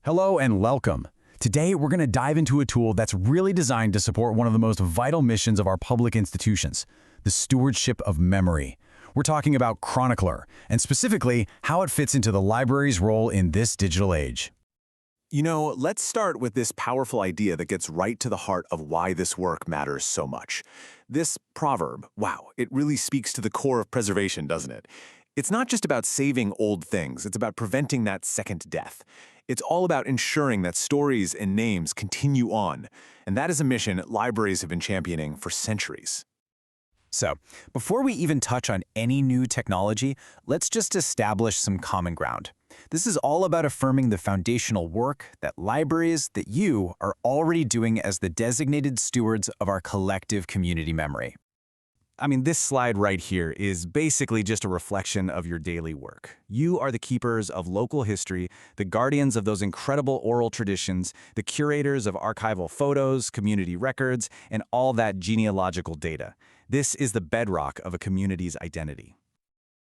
Hello and welcome. Today, we're going to dive into a tool that's really designed to support one of the most vital missions of our public institutions, the stewardship of memory. We're talking about Chronicleer, and specifically, how it fits into the library's role in this digital age. Let's start with this powerful idea that gets right to the heart of why this work matters so much. This proverb, wow, it really speaks to the core of preservation, doesn't it? It's not just about saving old things, it's about preventing that second death. It's all about ensuring that stories and names continue on, and that is a mission libraries have been championing for centuries. So, before we even touch on any new technology, let's just establish some common ground. This is all about affirming the foundational work that libraries, that you, are already doing as the designated stewards of our collective community memory. This slide right here is basically just a reflection of your daily work. You are the keepers of local history, the guardians of those incredible oral traditions, the curators of archival photos, community records, and all that genealogical data. This is the bedrock of a community's identity.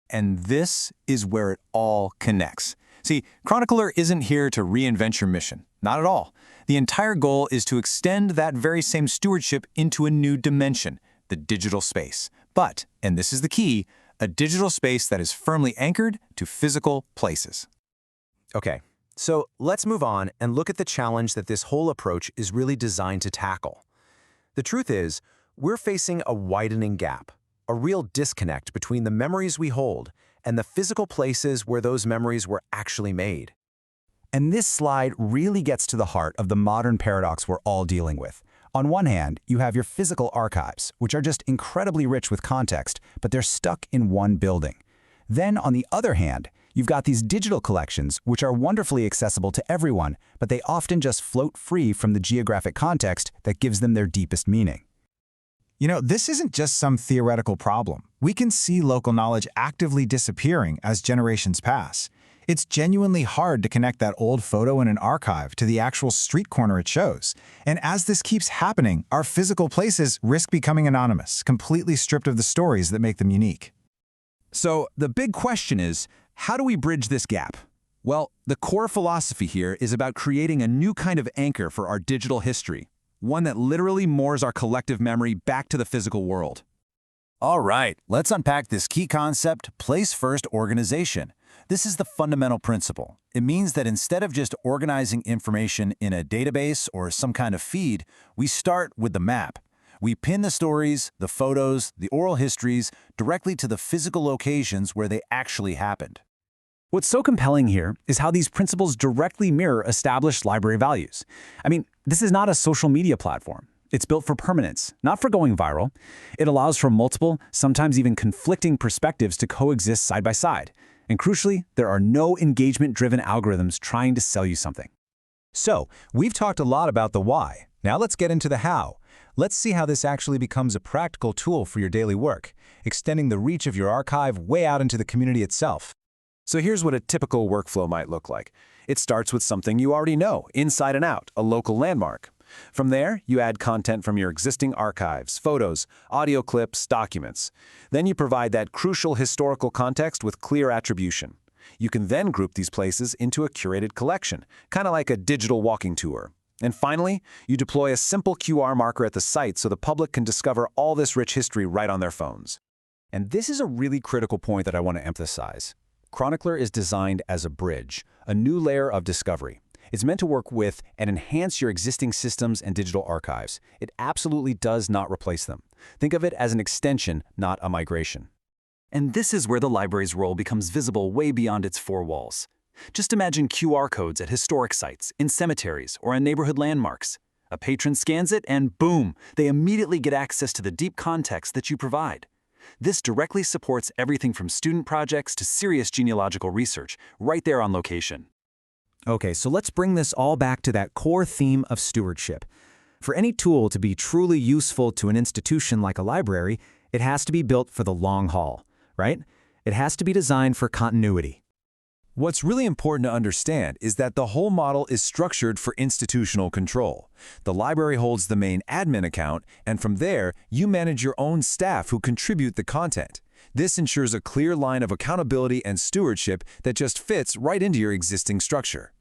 And this is where it all connects. See, Chronicleer isn't here to reinvent your mission. Not at all. The entire goal is to extend that very same stewardship into a new dimension, the digital space. But, and this is the key, a digital space that is firmly anchored to physical places. Okay, so let's move on and look at the challenge that this whole approach is really designed to tackle. The truth is, we're facing a widening gap, a real disconnect between the memories we hold and the physical places where those memories were actually made. And this slide really gets to the heart of the modern paradox we're all dealing with. On one hand, you have your physical archives, which are just incredibly rich with context, but they're stuck in one building. Then, on the other hand, you've got these digital collections, which are wonderfully accessible to everyone, but they often just float free from the geographic context that gives them their deepest meaning. This isn't just some theoretical problem. We can see local knowledge actively disappearing as generations pass. It's genuinely hard to connect that old photo in an archive to the actual street corner it shows. And as this keeps happening, our physical places risk becoming anonymous, completely stripped of the stories that make them unique. So the big question is, how do we bridge this gap? Well, the core philosophy here is about creating a new kind of anchor for our digital history, one that literally moors our collective memory back to the physical world. All right, let's unpack this key concept, place-first organization. This is the fundamental principle. It means that instead of just organizing information in a database or some kind of feed, we start with the map. We pin the stories, the photos, the oral histories directly to the physical locations where they actually happened. What's so compelling here is how these principles directly mirror established library values. This is not a social media platform. It's built for permanence, not for going viral. It allows for multiple, sometimes even conflicting perspectives to coexist side by side. And crucially, there are no engagement-driven algorithms trying to sell you something. So, we've talked a lot about the why. Now let's get into the how. Let's see how this actually becomes a practical tool for your daily work, extending the reach of your archive way out into the community itself. So here's what a typical workflow might look like. It starts with something you already know, inside and out, a local landmark. From there, you add content from your existing archives, photos, audio clips, documents. Then you provide that crucial historical context with clear attribution. You can then group these places into a curated collection, kind of like a digital walking tour. And finally, you deploy a simple QR marker at the site so the public can discover all this rich history right on their phones. And this is a really critical point that I want to emphasize. Chronicleer is designed as a bridge, a new layer of discovery. It's meant to work with and enhance your existing systems and digital archives. It absolutely does not replace them. Think of it as an extension, not a migration. And this is where the library's role becomes visible way beyond its four walls. Just imagine QR codes at historic sites, in cemeteries, or on neighborhood landmarks. A patron scans it and boom, they immediately get access to the deep context that you provide. This directly supports everything from student projects to serious genealogical research, right there on location. Okay, so let's bring this all back to that core theme of stewardship. For any tool to be truly useful to an institution like a library, it has to be built for the long haul, right? It has to be designed for continuity. What's really important to understand is that the whole model is structured for institutional control. The library holds the main admin account, and from there, you manage your own staff who contribute the content. This ensures a clear line of accountability and stewardship that just fits right into your existing structure.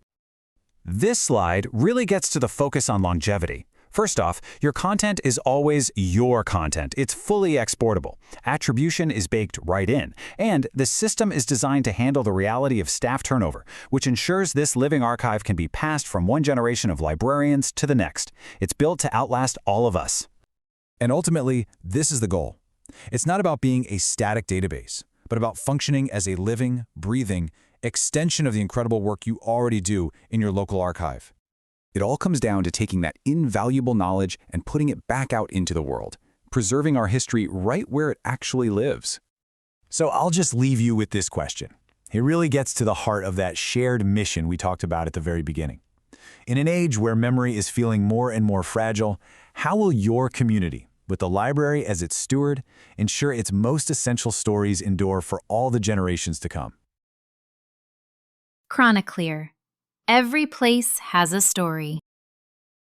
This slide really gets to the focus on longevity. First off, your content is always your content. It's fully exportable. Attribution is baked right in. And the system is designed to handle the reality of staff turnover, which ensures this living archive can be passed from one generation of librarians to the next. It's built to outlast all of us. And ultimately, this is the goal. It's not about being a static database, but about functioning as a living, breathing extension of the incredible work you already do in your local archive. It all comes down to taking that invaluable knowledge and putting it back out into the world, preserving our history right where it actually lives. So I'll just leave you with this question. It really gets to the heart of that shared mission we talked about at the very beginning. In an age where memory is feeling more and more fragile, how will your community, with the library as its steward, ensure its most essential stories endure for all the generations to come? Chronicleer. Every place has a story.